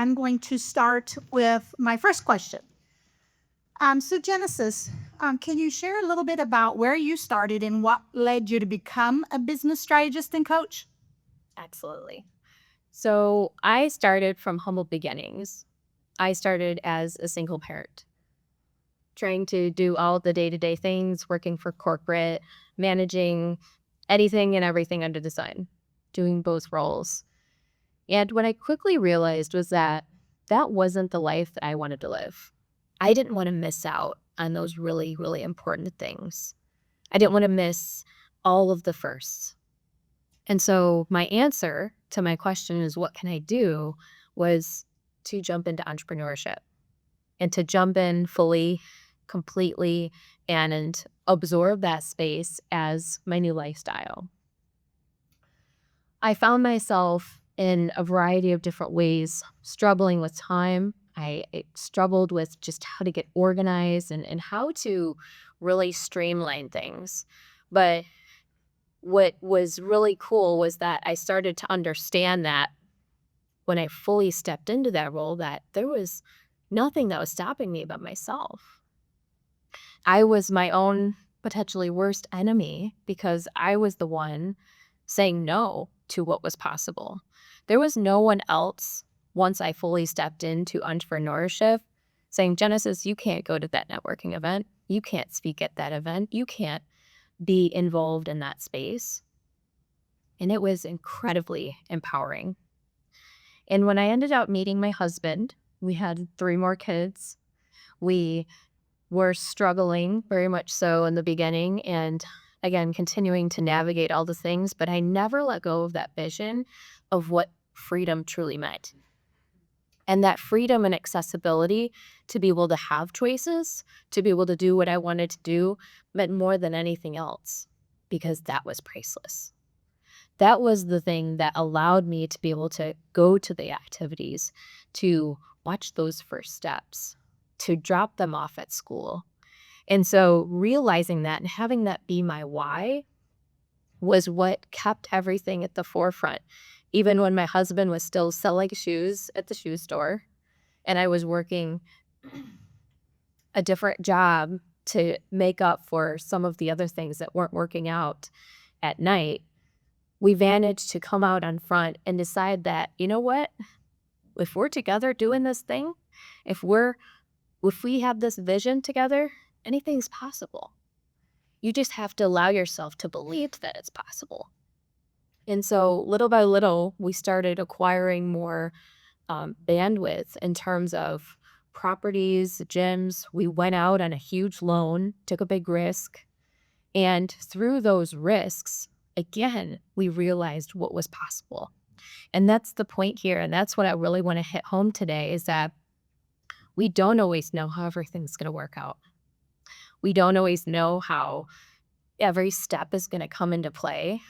I'm going to start with my first question. So Genesis, can you share a little bit about where you started and what led you to become a business strategist and coach? Absolutely. So I started from humble beginnings. I started as a single parent, trying to do all the day-to-day things, working for corporate, managing anything and everything under the sun, doing both roles. And what I quickly realized was that that wasn't the life that I wanted to live. I didn't want to miss out on those really, really important things. I didn't want to miss all of the firsts. And so my answer to my question is what can I do was to jump into entrepreneurship and to jump in fully, completely, and absorb that space as my new lifestyle. I found myself in a variety of different ways struggling with time. I struggled with just how to get organized and how to really streamline things. But what was really cool was that I started to understand that when I fully stepped into that role, that there was nothing that was stopping me but myself. I was my own potentially worst enemy because I was the one saying no to what was possible. There was no one else once I fully stepped into entrepreneurship saying, Genesis, you can't go to that networking event. You can't speak at that event. You can't be involved in that space. And it was incredibly empowering. And when I ended up meeting my husband, we had 3 more kids. We were struggling very much so in the beginning and again, continuing to navigate all the things, but I never let go of that vision of what freedom truly meant. And that freedom and accessibility to be able to have choices, to be able to do what I wanted to do meant more than anything else because that was priceless. That was the thing that allowed me to be able to go to the activities, to watch those first steps, to drop them off at school. And so realizing that and having that be my why was what kept everything at the forefront. Even when my husband was still selling shoes at the shoe store and I was working a different job to make up for some of the other things that weren't working out at night, we managed to come out on front and decide that, you know what? If we're together doing this thing, if we have this vision together, anything's possible. You just have to allow yourself to believe that it's possible. And so little by little, we started acquiring more bandwidth in terms of properties, gyms. We went out on a huge loan, took a big risk. And through those risks, again, we realized what was possible. And that's the point here. And that's what I really want to hit home today is that we don't always know how everything's going to work out. We don't always know how every step is going to come into play.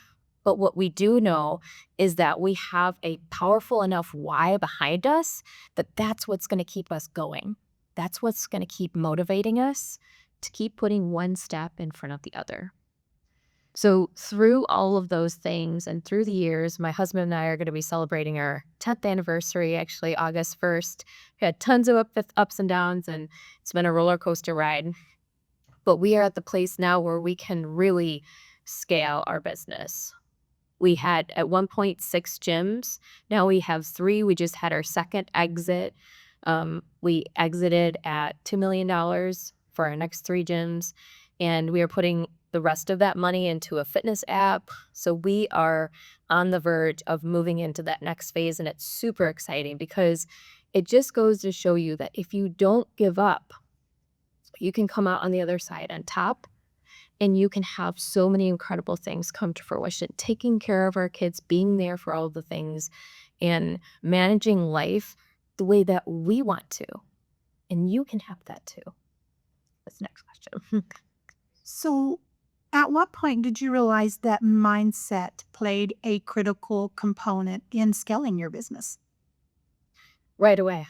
But what we do know is that we have a powerful enough why behind us that that's what's going to keep us going. That's what's going to keep motivating us to keep putting one step in front of the other. So through all of those things and through the years, my husband and I are going to be celebrating our 10th anniversary, actually August 1st. We had tons of ups and downs, and it's been a roller coaster ride. But we are at the place now where we can really scale our business. We had at one point 6 gyms. Now we have 3. We just had our second exit. We exited at $2 million for our next 3 gyms. And we are putting the rest of that money into a fitness app. So we are on the verge of moving into that next phase. And it's super exciting because it just goes to show you that if you don't give up, you can come out on the other side on top. And you can have so many incredible things come to fruition. Taking care of our kids, being there for all the things, and managing life the way that we want to. And you can have that too. That's the next question. So, at what point did you realize that mindset played a critical component in scaling your business? Right away.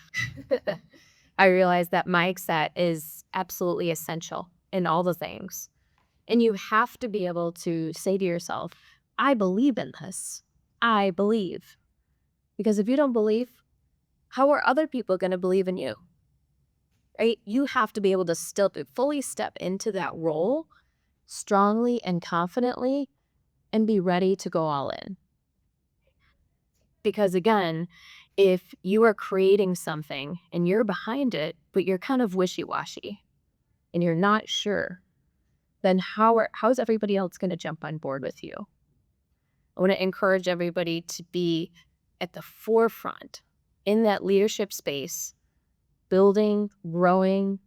I realized that mindset is absolutely essential in all the things. And you have to be able to say to yourself, I believe in this. I believe. Because if you don't believe, how are other people going to believe in you? Right? You have to be able to still fully step into that role strongly and confidently and be ready to go all in. Because again, if you are creating something and you're behind it, but you're kind of wishy-washy and you're not sure, then how's everybody else going to jump on board with you? I want to encourage everybody to be at the forefront in that leadership space, building, growing,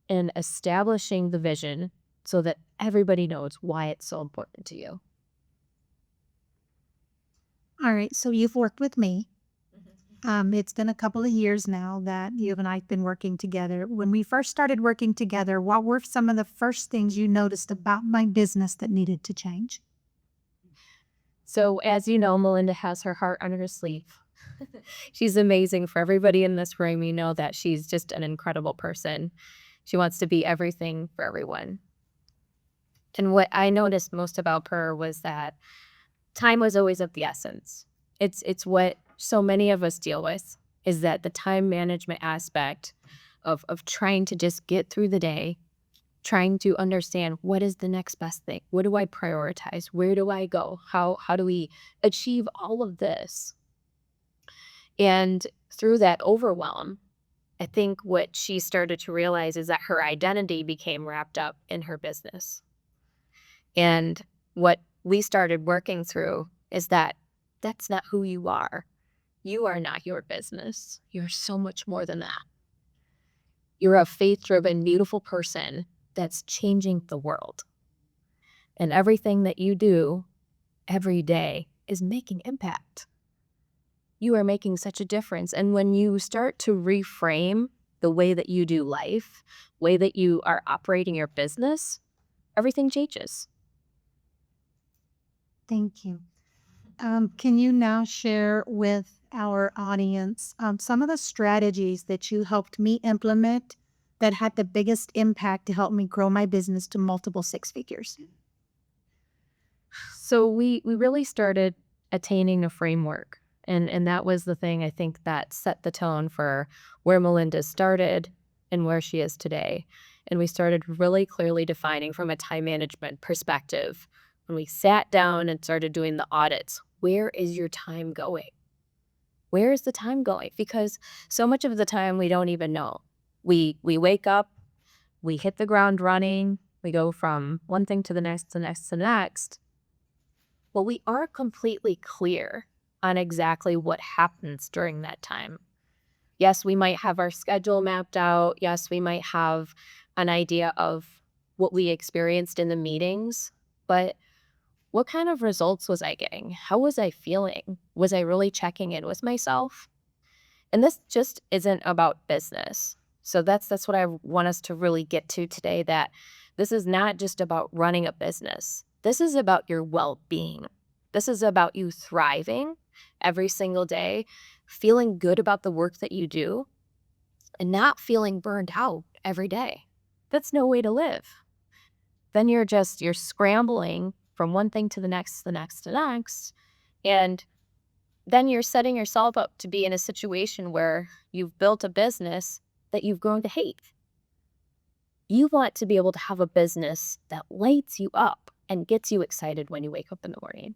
and establishing the vision so that everybody knows why it's so important to you. All right, so you've worked with me. It's been a couple of years now that you and I have been working together. When we first started working together, what were some of the first things you noticed about my business that needed to change? So, as you know, Melinda has her heart on her sleeve. She's amazing. For everybody in this room, you know that she's just an incredible person. She wants to be everything for everyone. And what I noticed most about her was that time was always of the essence. It's what so many of us deal with, is that the time management aspect of trying to just get through the day, trying to understand what is the next best thing, what do I prioritize, where do I go, how do we achieve all of this. And through that overwhelm, I think what she started to realize is that her identity became wrapped up in her business. And what we started working through is that that's not who you are. You are not your business. You're so much more than that. You're a faith-driven, beautiful person that's changing the world. And everything that you do every day is making impact. You are making such a difference. And when you start to reframe the way that you do life, way that you are operating your business, everything changes. Thank you. Can you now share with our audience some of the strategies that you helped me implement that had the biggest impact to help me grow my business to multiple six figures? So we really started attaining a framework. And that was the thing I think that set the tone for where Melinda started and where she is today. And we started really clearly defining from a time management perspective. When we sat down and started doing the audits, where is your time going? Where is the time going? Because so much of the time we don't even know. We wake up, we hit the ground running, we go from one thing to the next, to the next, to the next. Well, we aren't completely clear on exactly what happens during that time. Yes, we might have our schedule mapped out. Yes, we might have an idea of what we experienced in the meetings, but what kind of results was I getting? How was I feeling? Was I really checking in with myself? And this just isn't about business. So that's what I want us to really get to today, that this is not just about running a business. This is about your well-being. This is about you thriving every single day, feeling good about the work that you do, and not feeling burned out every day. That's no way to live. Then you're scrambling from one thing to the next, to the next, to the next, and then you're setting yourself up to be in a situation where you've built a business that you've grown to hate. You want to be able to have a business that lights you up and gets you excited when you wake up in the morning.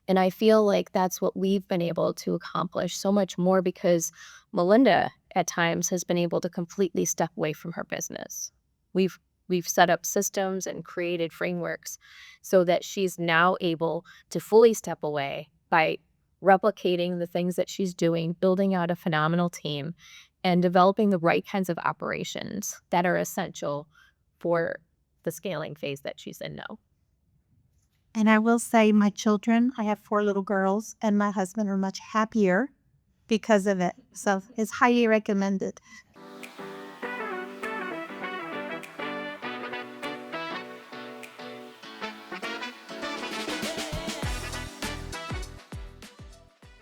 And I feel like that's what we've been able to accomplish so much more, because Melinda at times has been able to completely step away from her business. We've set up systems and created frameworks so that she's now able to fully step away by replicating the things that she's doing, building out a phenomenal team, and developing the right kinds of operations that are essential for the scaling phase that she's in now. And I will say, my children, I have 4 little girls, and my husband are much happier because of it. So it's highly recommended.